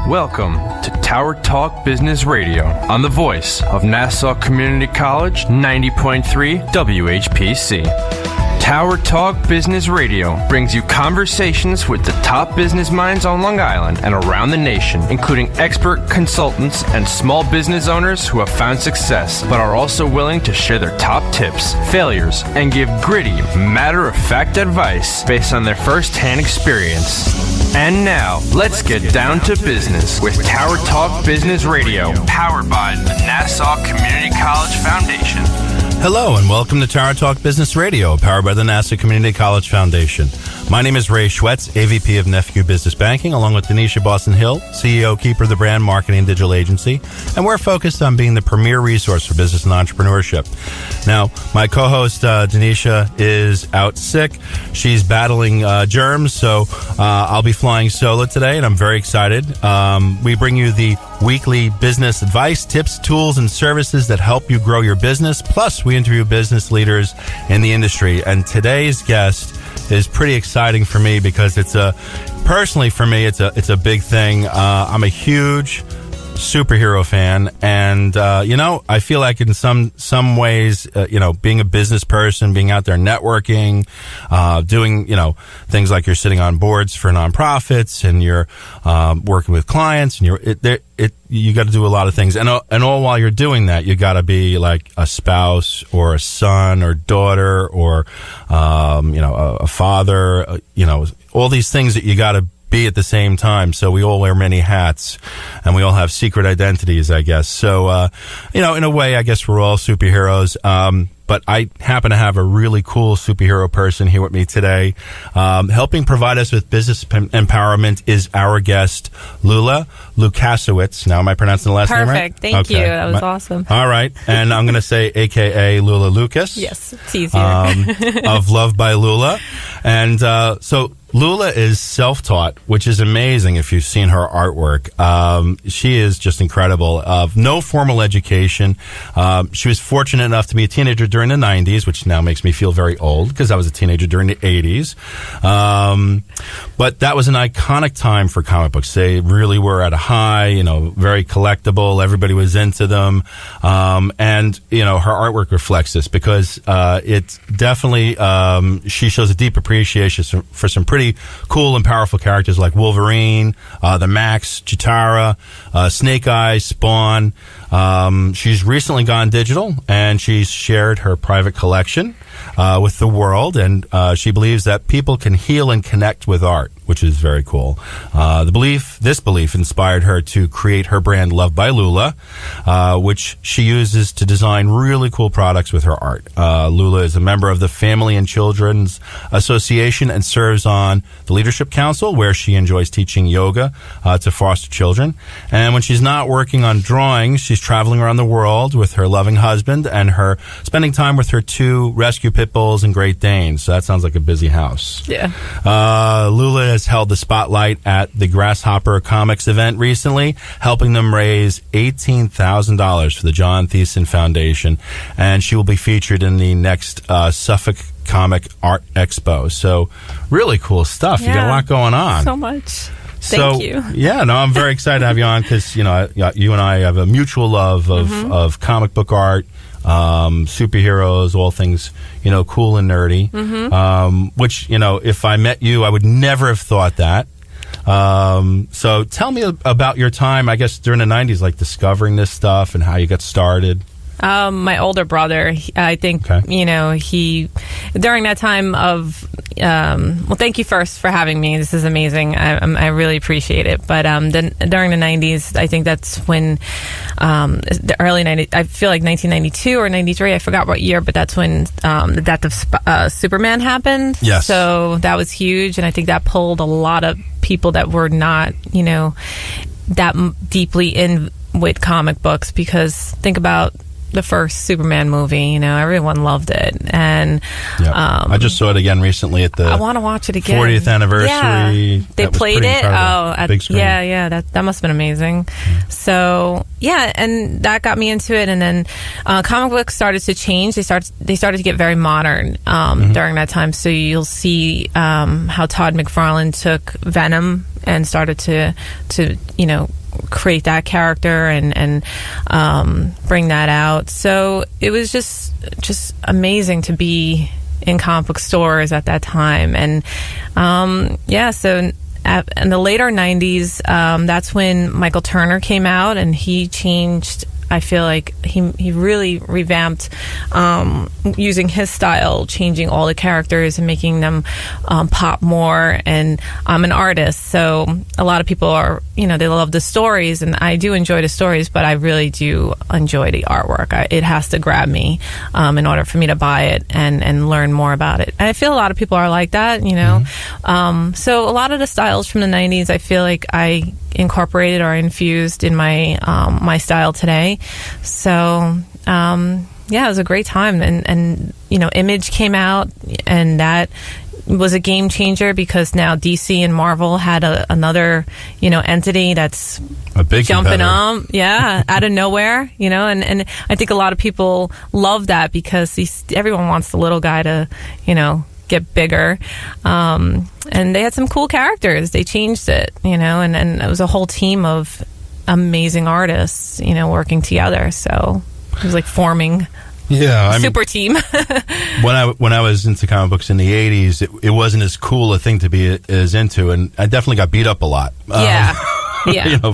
Welcome to Tower Talk Business Radio on the voice of Nassau Community College 90.3 WHPC. Tower Talk Business Radio brings you conversations with the top business minds on Long Island and around the nation, including expert consultants and small business owners who have found success, but are also willing to share their top tips, failures, and give gritty, matter-of-fact advice based on their first-hand experience. And now, let's get down to business with Tower Talk Business Radio, powered by the Nassau Community College Foundation. Hello and welcome to Tower Talk Business Radio, powered by the Nassau Community College Foundation. My name is Ray Schwetz, AVP of Nephew Business Banking, along with Denisha Boston-Hill, CEO, Keeper of the Brand, Marketing and Digital Agency, and we're focused on being the premier resource for business and entrepreneurship. Now, my co-host, Denisha, is out sick. She's battling germs, so I'll be flying solo today, and I'm very excited. We bring you the weekly business advice, tips, tools, and services that help you grow your business. Plus, we interview business leaders in the industry. And today's guest is pretty exciting for me because personally for me, it's a big thing. I'm a huge superhero fan, and I feel like in some ways, being a business person, being out there networking, doing things like you're sitting on boards for nonprofits and you're working with clients, and you got to do a lot of things, and all while you're doing that, you got to be like a spouse or a son or daughter or a father, all these things that you got to be at the same time. So we all wear many hats and we all have secret identities, I guess. So, in a way, I guess we're all superheroes. But I happen to have a really cool superhero person here with me today. Helping provide us with business empowerment is our guest, Lula Lukas. Now, am I pronouncing the last name right? Perfect. Thank you. That was awesome. All right. And I'm going to say AKA Lula Lukas. Yes, it's easier. Of Love by Lula. And so Lula is self-taught, which is amazing if you've seen her artwork. She is just incredible. No formal education. She was fortunate enough to be a teenager during the 90s, which now makes me feel very old because I was a teenager during the 80s. But that was an iconic time for comic books. They really were at a high, very collectible. Everybody was into them. And her artwork reflects this because it's definitely, she shows a deep appreciation for some pretty cool and powerful characters like Wolverine, the Max, Chitara, Snake Eyes, Spawn. She's recently gone digital, and she's shared her private collection with the world, and she believes that people can heal and connect with art, which is very cool. This belief inspired her to create her brand Love by Lula, which she uses to design really cool products with her art. Lula is a member of the Family and Children's Association and serves on the Leadership Council, where she enjoys teaching yoga to foster children. And when she's not working on drawing, she's traveling around the world with her loving husband and spending time with her 2 rescue pit bulls and Great Danes. So that sounds like a busy house. Yeah. Lula has held the spotlight at the Grasshopper Comics event recently, helping them raise $18,000 for the John Thiessen Foundation, and she will be featured in the next Suffolk Comic Art Expo. So really cool stuff. Yeah, you got a lot going on. So much. Thank you. Yeah, no, I'm very excited to have you on because, you and I have a mutual love of comic book art, superheroes, all things, cool and nerdy, which, if I met you, I would never have thought that. So tell me about your time, I guess, during the 90s, like discovering this stuff and how you got started. My older brother, I think, he, during that time of, well, thank you first for having me. This is amazing. I really appreciate it. But then during the 90s, I think that's when, the early 90s, I feel like 1992 or 93, I forgot what year, but that's when the death of Superman happened. Yes. So that was huge. And I think that pulled a lot of people that were not, that deeply in with comic books, because think about the first Superman movie. Everyone loved it, and I just saw it again recently at the. I want to watch it again. 40th anniversary. Yeah, they played it. At big screen. Yeah, that must have been amazing. So and that got me into it, and then comic books started to change. They started to get very modern during that time. So you'll see how Todd McFarlane took Venom and started to create that character and bring that out. So it was just amazing to be in comic book stores at that time. And so in the later 90s, that's when Michael Turner came out, and he changed. I feel like he really revamped using his style, changing all the characters and making them pop more. And I'm an artist, so a lot of people are, they love the stories, and I do enjoy the stories, but I really do enjoy the artwork. It has to grab me in order for me to buy it and learn more about it. And I feel a lot of people are like that, So a lot of the styles from the 90s, I feel like I incorporated or infused in my my style today. So it was a great time, and Image came out, and that was a game changer because now DC and Marvel had another entity that's a big jumping up out of nowhere, and I think a lot of people love that because everyone wants the little guy to get bigger, and they had some cool characters. They changed it, and it was a whole team of amazing artists, working together. So it was like forming super team. when I was into comic books in the 80s, it wasn't as cool a thing to be as into, and I definitely got beat up a lot.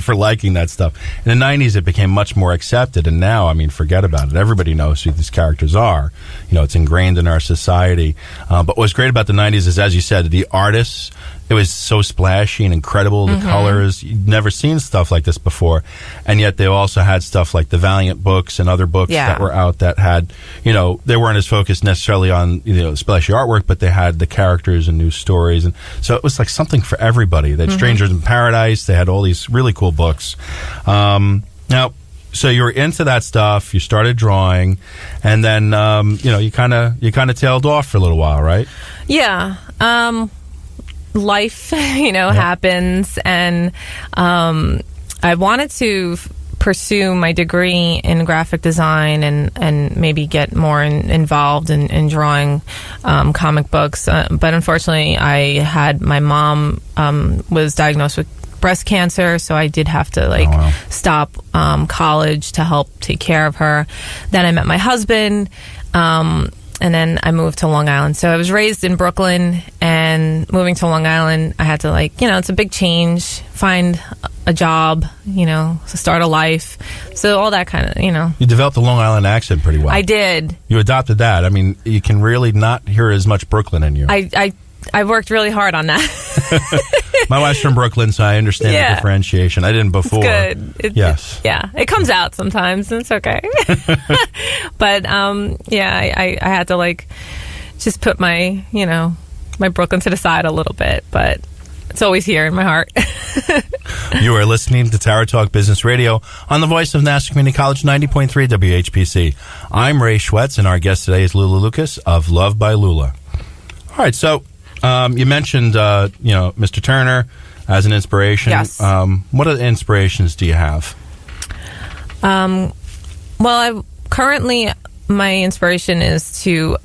For liking that stuff. In the 90s, it became much more accepted, and now, forget about it. Everybody knows who these characters are. It's ingrained in our society. But what's great about the 90s is, as you said, the artists, it was so splashy and incredible, the colors. You'd never seen stuff like this before. And yet they also had stuff like the Valiant books and other books that were out that had, they weren't as focused necessarily on, splashy artwork, but they had the characters and new stories. And so it was like something for everybody. They had Strangers in Paradise. They had all these really cool books. Now, so you were into that stuff. You started drawing, and then, you kind of tailed off for a little while, right? Yeah. Life, happens, and I wanted to pursue my degree in graphic design and maybe get more involved in drawing comic books. But unfortunately, my mom was diagnosed with breast cancer, so I did have to stop college to help take care of her. Then I met my husband, and then I moved to Long Island. So I was raised in Brooklyn, and moving to Long Island, I had to it's a big change, find a job, start a life. So all that kind of, You developed a Long Island accent pretty well. I did. You adopted that. You can really not hear as much Brooklyn in you. I worked really hard on that. My wife's from Brooklyn, so I understand the differentiation. I didn't before. It's good. It comes out sometimes, and it's okay. But I had to just put my my Brooklyn to the side a little bit, but it's always here in my heart. You are listening to Tower Talk Business Radio on the voice of Nassau Community College 90.3 WHPC. I'm Ray Schwetz, and our guest today is Lula Lukas of Love by Lula. All right, so you mentioned Mr. Turner as an inspiration. Yes. What other inspirations do you have? Currently my inspiration is to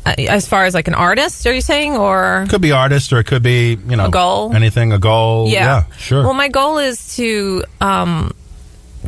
as far as an artist, are you saying? Or could be artist, or it could be a goal. Anything, a goal. Yeah, sure. Well, my goal is to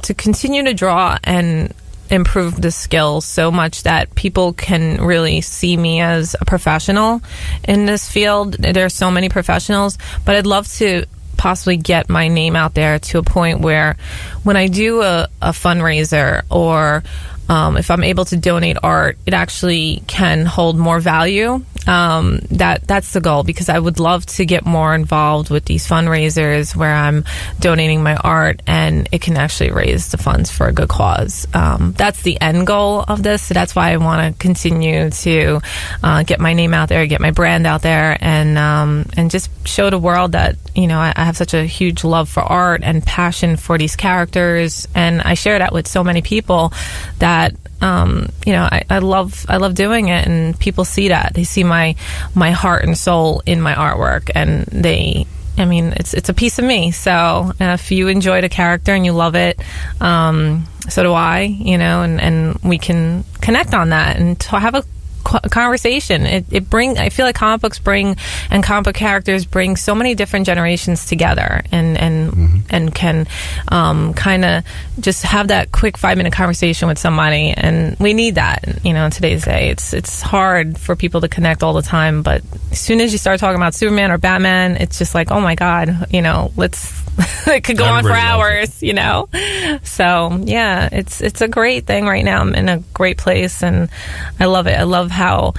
continue to draw and improve the skills so much that people can really see me as a professional in this field. There's so many professionals, but I'd love to possibly get my name out there to a point where when I do a fundraiser or if I'm able to donate art, it actually can hold more value. That's the goal, because I would love to get more involved with these fundraisers where I'm donating my art and it can actually raise the funds for a good cause. That's the end goal of this. So that's why I want to continue to get my name out there, get my brand out there, and just show the world that, you know, I have such a huge love for art and passion for these characters, and I share that with so many people that you know, I love doing it, and people see that. They see my heart and soul in my artwork, and it's a piece of me. So if you enjoy the character and you love it, so do I, you know, and we can connect on that and have a conversation. I feel like comic books and comic book characters bring so many different generations together, and can kind of just have that quick 5-minute conversation with somebody, and we need that, you know, in today's day. It's hard for people to connect all the time, but as soon as you start talking about Superman or Batman, it's just like, oh my God, you know, it could go on for hours, you know. So yeah, it's a great thing right now. I'm in a great place, and I love it. I love how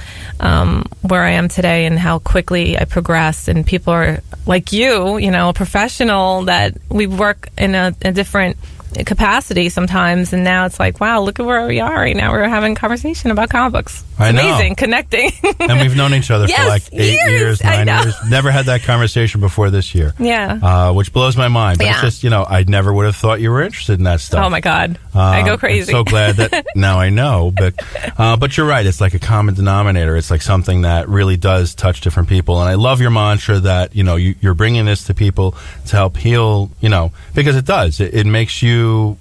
where I am today and how quickly I progressed, and people are like you know, a professional that we work in a different capacity sometimes, and now it's like, wow, look at where we are right now. We're having a conversation about comic books. It's amazing, connecting. And we've known each other for like 8 years, 9 years. Never had that conversation before this year. Yeah. Which blows my mind. But it's just, you know, I never would have thought you were interested in that stuff. Oh my God. I go crazy. I'm so glad that now I know. But you're right. It's like a common denominator. It's like something that really does touch different people. And I love your mantra that, you know, you're bringing this to people to help heal, you know, because it does. It makes you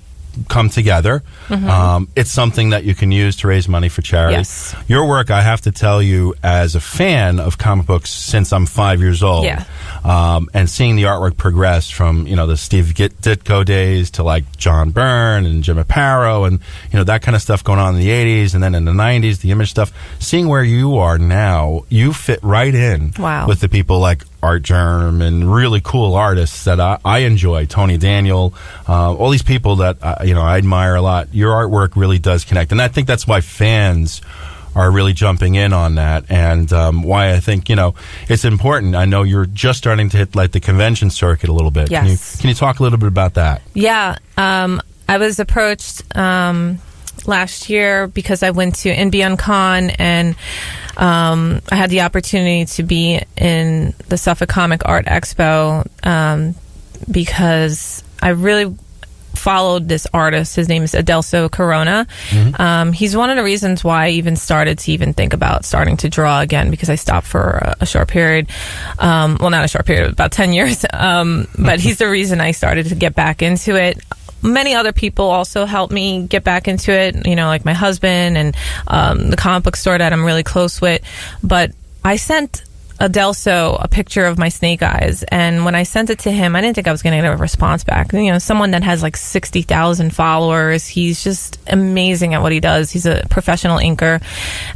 come together. It's something that you can use to raise money for charity. Yes. Your work, I have to tell you, as a fan of comic books since I'm 5 years old, and seeing the artwork progress from, you know, the Steve Ditko days to like John Byrne and Jim Aparo, and, you know, that kind of stuff going on in the 80s, and then in the 90s, the Image stuff. Seeing where you are now, you fit right in with the people like Art Germ and really cool artists that I enjoy. Tony Daniel, all these people that you know, I admire a lot. Your artwork really does connect, and I think that's why fans are really jumping in on that, and why I think, you know, it's important. I know you're just starting to hit like the convention circuit a little bit. Yes. Can you talk a little bit about that? Yeah, I was approached last year because I went to NBCon, and I had the opportunity to be in the Suffolk Comic Art Expo because I really followed this artist. His name is Adelso Corona. He's one of the reasons why I even started to think about starting to draw again, because I stopped for a short period. Well, not a short period, about 10 years. But he's the reason I started to get back into it. Many other people also helped me get back into it, you know, like my husband and the comic book store that I'm really close with. But I sent Adelso a picture of my snake eyes, and when I sent it to him, I didn't think I was going to get a response back. You know, someone that has like 60,000 followers, he's just amazing at what he does. He's a professional inker,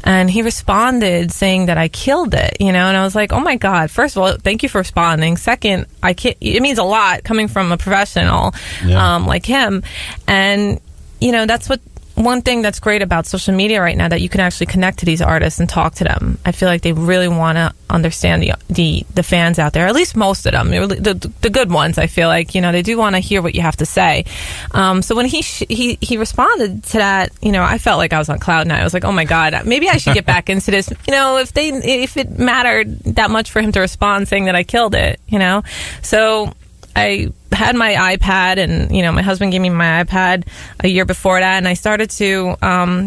and he responded saying that I killed it, you know, and I was like, oh my God, first of all, thank you for responding. Second, it means a lot coming from a professional like him. And, you know, that's one thing that's great about social media right now, that you can actually connect to these artists and talk to them. I feel like they really want to understand the fans out there, at least most of them, the good ones. I feel like, you know, they do want to hear what you have to say. So when he responded to that, you know, I felt like I was on cloud nine. I was like, oh my God, maybe I should get back into this. You know, if it mattered that much for him to respond saying that I killed it, you know. So I had my iPad, and, you know, my husband gave me my iPad a year before that, and I started to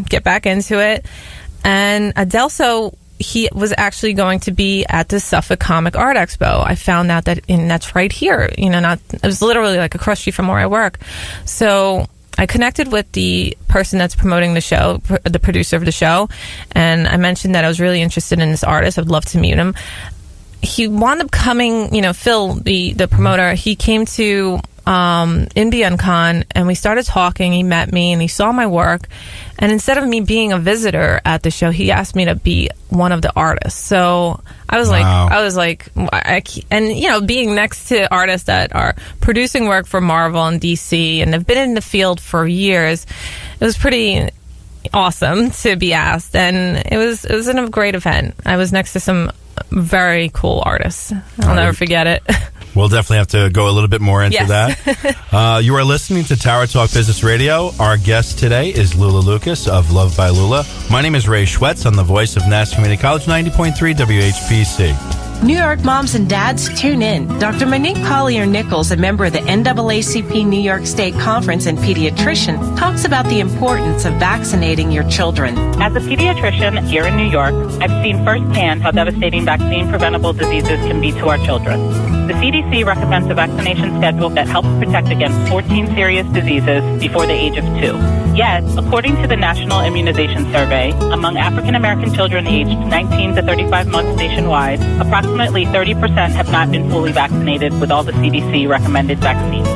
get back into it. And Adelso, he was actually going to be at the Suffolk Comic Art Expo. I found out that's right here. You know, it was literally like across the street from where I work. So I connected with the person that's promoting the show, the producer of the show, and I mentioned that I was really interested in this artist. I'd love to meet him. He wound up coming, you know, Phil, the promoter, he came to NBCon, and we started talking. He met me, and he saw my work. And instead of me being a visitor at the show, he asked me to be one of the artists. So I was and, you know, being next to artists that are producing work for Marvel and DC and have been in the field for years, it was pretty awesome to be asked, and it was a great event. I was next to some very cool artists. I'll never forget it. We'll definitely have to go a little bit more into that. You are listening to Tower Talk Business Radio. Our guest today is Lula Lukas of Loved by Lula. My name is Ray Schwetz. I'm the voice of Nassau Community College 90.3 WHPC. New York moms and dads, tune in. Dr. Monique Collier-Nichols, a member of the NAACP New York State Conference and pediatrician, talks about the importance of vaccinating your children. As a pediatrician here in New York, I've seen firsthand how devastating vaccine-preventable diseases can be to our children. The CDC recommends a vaccination schedule that helps protect against 14 serious diseases before the age of 2. Yet, according to the National Immunization Survey, among African American children aged 19 to 35 months nationwide, approximately 30% have not been fully vaccinated with all the CDC recommended vaccines.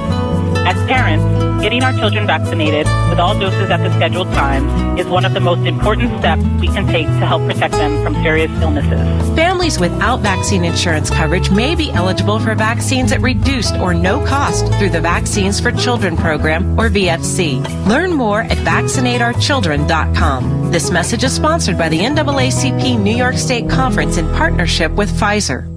As parents, getting our children vaccinated with all doses at the scheduled times is one of the most important steps we can take to help protect them from serious illnesses. Families without vaccine insurance coverage may be eligible for vaccines at reduced or no cost through the Vaccines for Children program, or VFC. Learn more at vaccinateourchildren.com. This message is sponsored by the NAACP New York State Conference in partnership with Pfizer.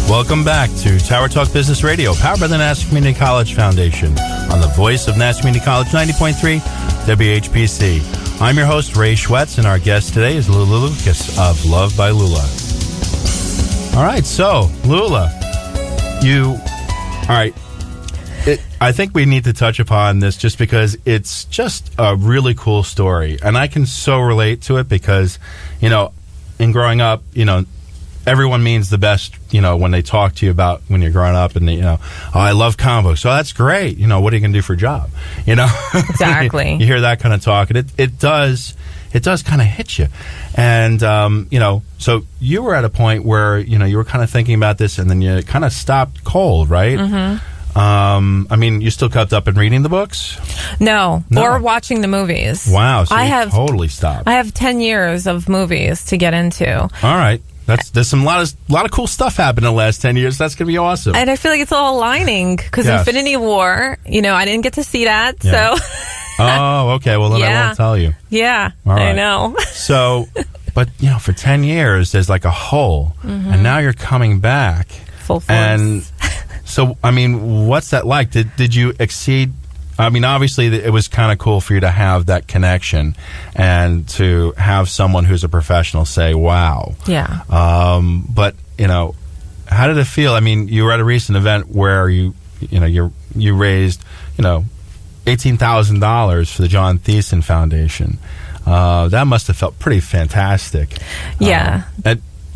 Welcome back to Tower Talk Business Radio, powered by the Nassau Community College Foundation, on the voice of Nassau Community College 90.3 WHPC. I'm your host, Ray Schwetz, and our guest today is Lula Lukas of Loved by Lula. All right, so, Lula, I think we need to touch upon this just because it's just a really cool story, and I can so relate to it because, in growing up, everyone means the best, when they talk to you about when you're growing up and, I love comic books. So that's great. What are you going to do for a job? Exactly. You hear that kind of talk, and it does kind of hit you. And, so you were at a point where, you were kind of thinking about this and then you kind of stopped cold, right? Mm-hmm. You still kept up and reading the books? No. Or watching the movies. Wow. So totally stopped. I have 10 years of movies to get into. All right. There's a lot of cool stuff happened in the last 10 years. That's going to be awesome. And I feel like it's all aligning because Infinity War, I didn't get to see that. Yeah. So. Oh, okay. Well, then I won't tell you. Yeah, all right. I know. So, but, for 10 years, there's like a hole. Mm-hmm. And now you're coming back. Full force. And so, what's that like? Did you exceed... obviously, it was kind of cool for you to have that connection and to have someone who's a professional say, wow. Yeah. But, how did it feel? You were at a recent event where you raised, $18,000 for the John Thiessen Foundation. That must have felt pretty fantastic. Yeah.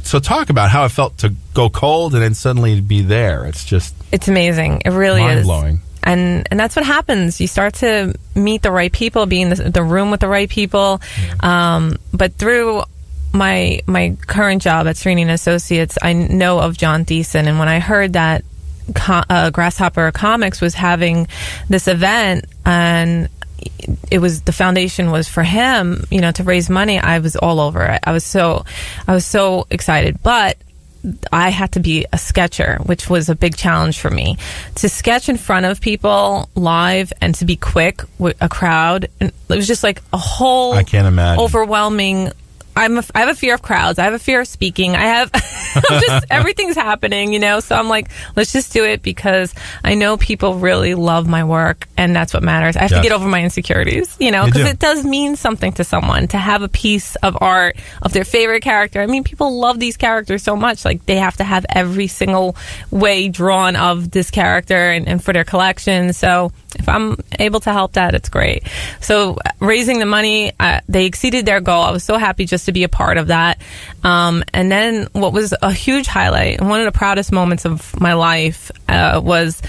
So talk about how it felt to go cold and then suddenly be there. It's amazing. It really is. Mind-blowing. And that's what happens. You start to meet the right people, be in the room with the right people. But through my current job at Srini & Associates, I know of John Thiessen. And when I heard that Grasshopper Comics was having this event and the foundation was for him, to raise money, I was all over it. I was so excited. But I had to be a sketcher, which was a big challenge for me. To sketch in front of people live and to be quick with a crowd, and it was just like a whole I can't imagine. Overwhelming. I have a fear of crowds. I have a fear of speaking. I have just everything's happening, So I'm like, let's just do it because I know people really love my work, and that's what matters. I have to get over my insecurities, because it does mean something to someone to have a piece of art of their favorite character. People love these characters so much, like they have to have every single way drawn of this character and for their collection. So if I'm able to help that, it's great. So raising the money, they exceeded their goal. I was so happy just to be a part of that. And then what was a huge highlight and one of the proudest moments of my life was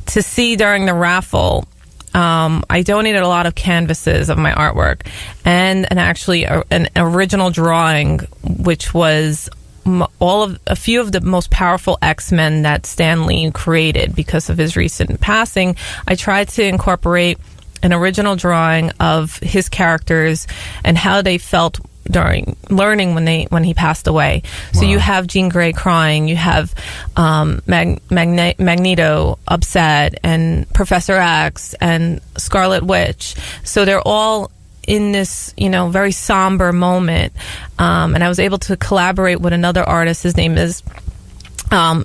to see during the raffle, I donated a lot of canvases of my artwork and actually an original drawing, which was a few of the most powerful X-Men that Stan Lee created because of his recent passing. I tried to incorporate an original drawing of his characters and how they felt during learning when he passed away. So you have Jean Grey crying, you have Magneto upset, and Professor X and Scarlet Witch. So they're all in this, very somber moment. And I was able to collaborate with another artist. His name is,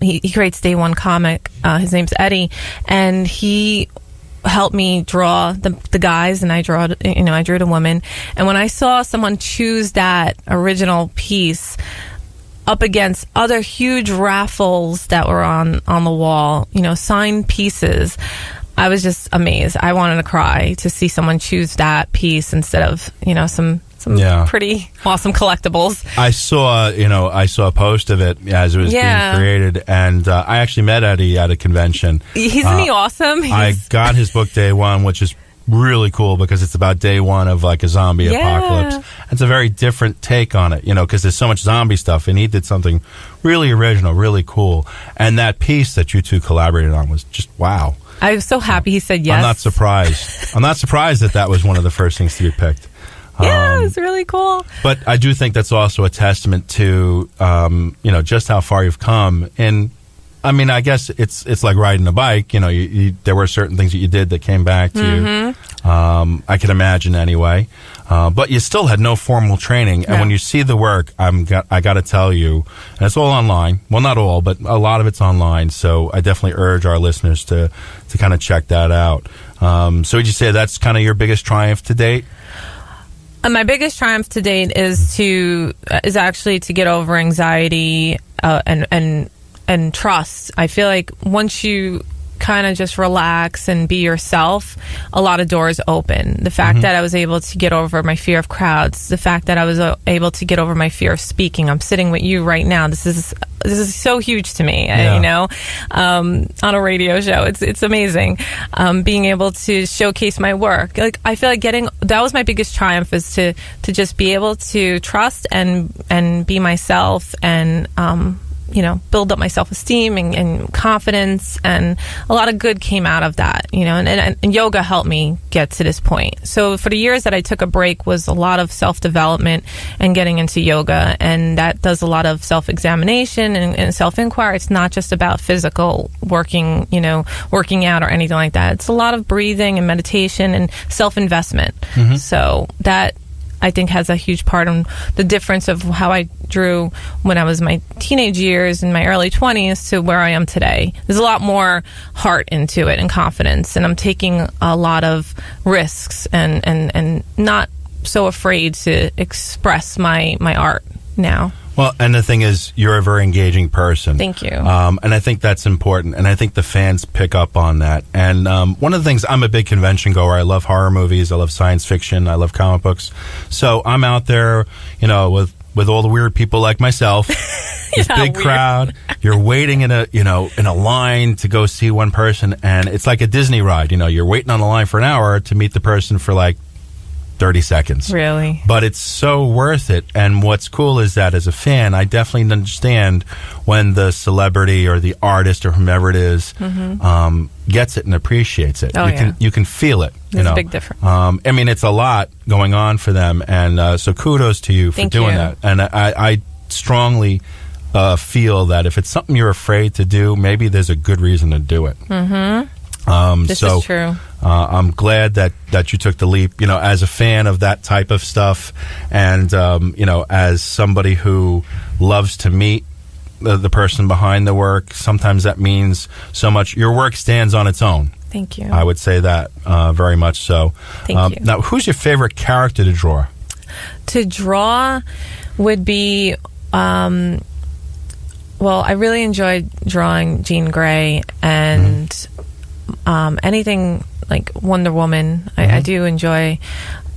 he creates Day One Comic. His name's Eddie, and he helped me draw the guys, and I drew the woman. And when I saw someone choose that original piece up against other huge raffles that were on the wall, signed pieces, I was just amazed. I wanted to cry to see someone choose that piece instead of, some pretty awesome collectibles. I saw a post of it as it was being created, and I actually met Eddie at a convention. Isn't he awesome? I got his book Day One, which is really cool because it's about day one of like a zombie apocalypse. It's a very different take on it, because there's so much zombie stuff, and he did something really original, really cool. And that piece that you two collaborated on was just wow. I was so happy he said yes. I'm not surprised. I'm not surprised that was one of the first things to be picked. Yeah, it's really cool. But I do think that's also a testament to, just how far you've come. And I mean, I guess it's like riding a bike. There were certain things that you did that came back to you. I can imagine anyway. But you still had no formal training. And when you see the work, I got to tell you, and it's all online. Well, not all, but a lot of it's online. So I definitely urge our listeners to kind of check that out. So would you say that's kind of your biggest triumph to date? My biggest triumph to date is actually to get over anxiety and trust. I feel like once you kind of just relax and be yourself, a lot of doors open. The fact that I was able to get over my fear of crowds, the fact that I was able to get over my fear of speaking. I'm sitting with you right now. This is so huge to me, on a radio show. It's amazing. Being able to showcase my work. Like, I feel like that was my biggest triumph, is to just be able to trust and be myself, and build up my self-esteem and confidence, and a lot of good came out of that, and yoga helped me get to this point. So for the years that I took a break was a lot of self-development and getting into yoga, and that does a lot of self-examination and self-inquiry. It's not just about physical working out or anything like that. It's a lot of breathing and meditation and self-investment. So that, I think, has a huge part on the difference of how I drew when I was my teenage years and my early 20s to where I am today. There's a lot more heart into it and confidence, and I'm taking a lot of risks and not so afraid to express my art now. Well, and the thing is, you're a very engaging person. Thank you. And I think that's important, and I think the fans pick up on that. And one of the things, I'm a big convention goer. I love horror movies. I love science fiction. I love comic books. So I'm out there, with all the weird people like myself. This big crowd. You're waiting in a line to go see one person, and it's like a Disney ride. You're waiting on the line for an hour to meet the person for like 30 seconds. Really? But it's so worth it. And what's cool is that as a fan, I definitely understand when the celebrity or the artist or whomever it is gets it and appreciates it. You can feel it. There's a big difference. I mean, it's a lot going on for them. And so kudos to you for doing that. And I strongly feel that if it's something you're afraid to do, maybe there's a good reason to do it. This is true. I'm glad that you took the leap, as a fan of that type of stuff, and as somebody who loves to meet the person behind the work. Sometimes that means so much. Your work stands on its own. Thank you. I would say that very much so. Thank you. Now, who's your favorite character to draw? To draw would be, well, I really enjoyed drawing Jean Grey and anything like Wonder Woman. I do enjoy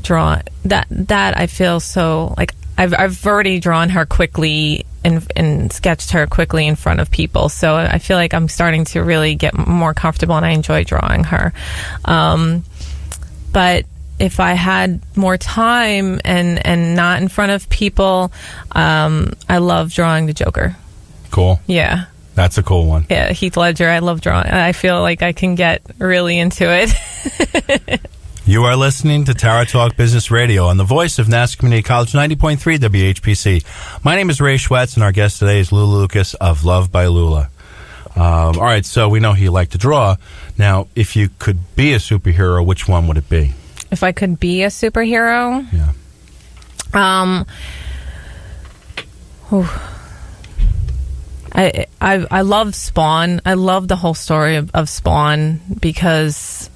drawing that. I feel so like I've already drawn her quickly and sketched her quickly in front of people. So I feel like I'm starting to really get more comfortable, and I enjoy drawing her. But if I had more time and not in front of people, I love drawing the Joker. Cool. Yeah. That's a cool one. Yeah, Heath Ledger. I love drawing. I feel like I can get really into it. You are listening to Tower Talk Business Radio on the voice of Nassau Community College 90.3 WHPC. My name is Ray Schwetz, and our guest today is Lula Lukas of Love by Lula. All right, so we know you like to draw. Now, if you could be a superhero, which one would it be? If I could be a superhero? Yeah. I love Spawn. I love the whole story of Spawn because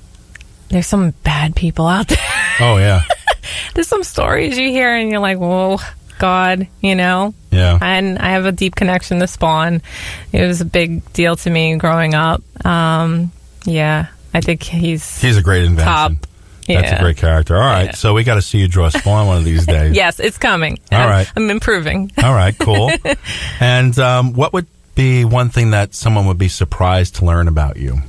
there's some bad people out there. Oh, yeah. There's some stories you hear and you're like, whoa, God, you know? Yeah. And I have a deep connection to Spawn. It was a big deal to me growing up. Yeah, I think he's a great invention. Top. That's Yeah. a great character. All right, so we got to see you draw Spawn one of these days. Yes, it's coming. All right. I'm improving. All right, cool. And what would be one thing that someone would be surprised to learn about you?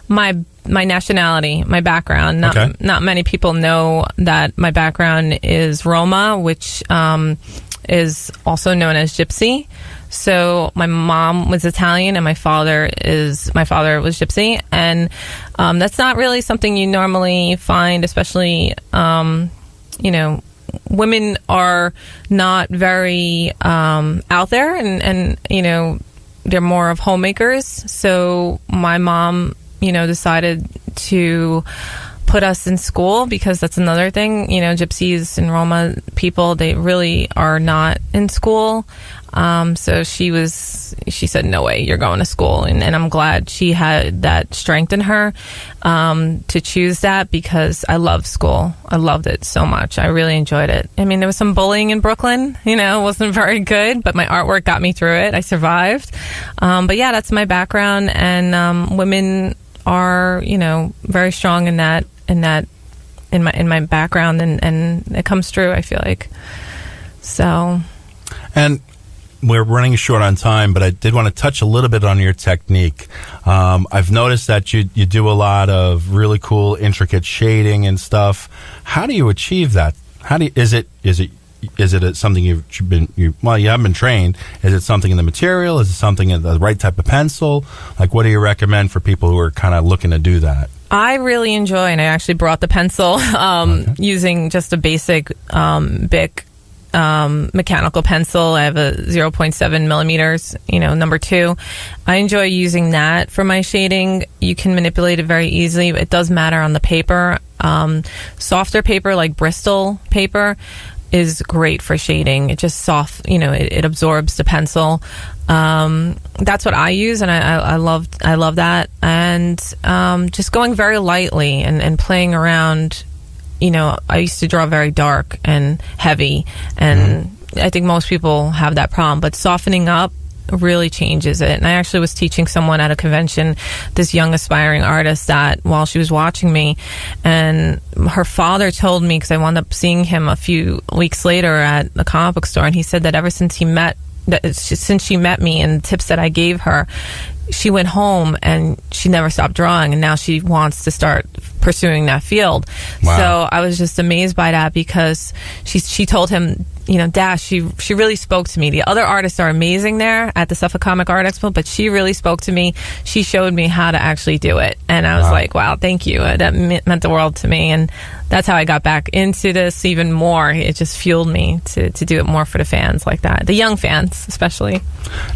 My nationality, my background. Not many people know that my background is Roma, which is also known as Gypsy. So my mom was Italian and my father was Gypsy, and that's not really something you normally find, especially women are not very out there, and they're more of homemakers. So my mom decided to put us in school, because that's another thing. Gypsies and Roma people, they really are not in school. So she said, no way, you're going to school. And I'm glad she had that strength in her to choose that, because I love school. I loved it so much. I really enjoyed it. I mean, there was some bullying in Brooklyn, it wasn't very good, but my artwork got me through it. I survived. But yeah, that's my background. And women are, very strong in my background, and it comes through, I feel like. So. And we're running short on time, but I did want to touch a little bit on your technique. I've noticed that you do a lot of really cool, intricate shading and stuff. How do you achieve that? Is it something you haven't been trained? Is it something in the material? Is it something in the right type of pencil? Like, what do you recommend for people who are kind of looking to do that? I really enjoy, and I actually brought the pencil using just a basic Bic mechanical pencil. I have a 0.7 millimeters, number 2. I enjoy using that for my shading. You can manipulate it very easily. It does matter on the paper. Softer paper like Bristol paper is great for shading. It just it absorbs the pencil. That's what I use, and I love that. And just going very lightly and playing around. I used to draw very dark and heavy, and I think most people have that problem, but softening up really changes it. And I actually was teaching someone at a convention, this young aspiring artist, that while she was watching me, and her father told me, because I wound up seeing him a few weeks later at the comic book store, and he said that ever since she met me and tips that I gave her, she went home and she never stopped drawing, and now she wants to start pursuing that field. Wow. So I was just amazed by that, because she told him, Dash, she really spoke to me. The other artists are amazing there at the Suffolk Comic Art Expo, but she really spoke to me. She showed me how to actually do it, and I was like, wow, thank you. That meant the world to me, and that's how I got back into this even more. It just fueled me to do it more for the fans like that, the young fans especially.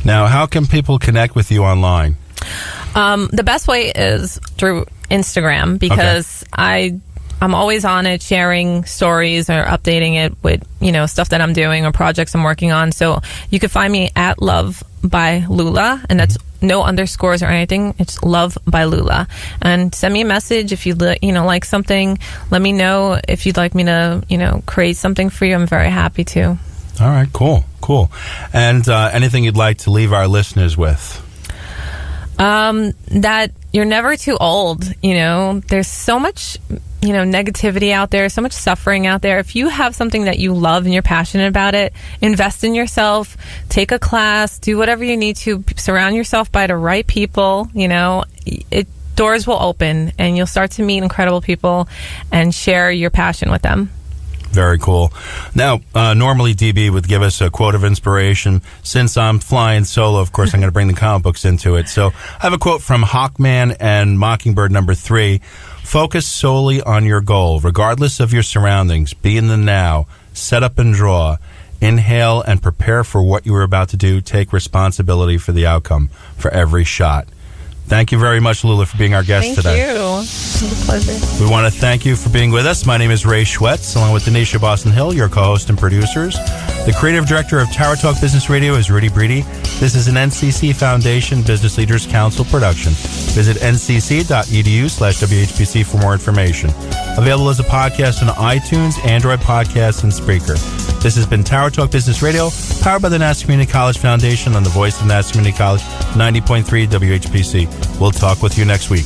Now, how can people connect with you online? The best way is through Instagram, because I'm always on it, sharing stories or updating it with, stuff that I'm doing or projects I'm working on. So you can find me at Love by Lula, and that's no underscores or anything. It's Love by Lula. And send me a message if you like something. Let me know if you'd like me to, create something for you. I'm very happy to. All right, cool. And anything you'd like to leave our listeners with? That you're never too old. There's so much, negativity out there, so much suffering out there. If you have something that you love and you're passionate about it, invest in yourself, take a class, do whatever you need to, surround yourself by the right people. Doors will open and you'll start to meet incredible people and share your passion with them. Very cool. Now, normally DB would give us a quote of inspiration. Since I'm flying solo, of course, I'm going to bring the comic books into it. So I have a quote from Hawkman and Mockingbird #3. Focus solely on your goal, regardless of your surroundings. Be in the now. Set up and draw. Inhale and prepare for what you are about to do. Take responsibility for the outcome for every shot. Thank you very much, Lula, for being our guest today. Thank you. It was a pleasure. We want to thank you for being with us. My name is Ray Schwetz, along with Denisha Boston Hill, your co-host and producers. The creative director of Tower Talk Business Radio is Rudy Breedy. This is an NCC Foundation Business Leaders Council production. Visit ncc.edu/WHPC for more information. Available as a podcast on iTunes, Android Podcasts, and Spreaker. This has been Tower Talk Business Radio, powered by the Nassau Community College Foundation on the voice of Nassau Community College, 90.3 WHPC. We'll talk with you next week.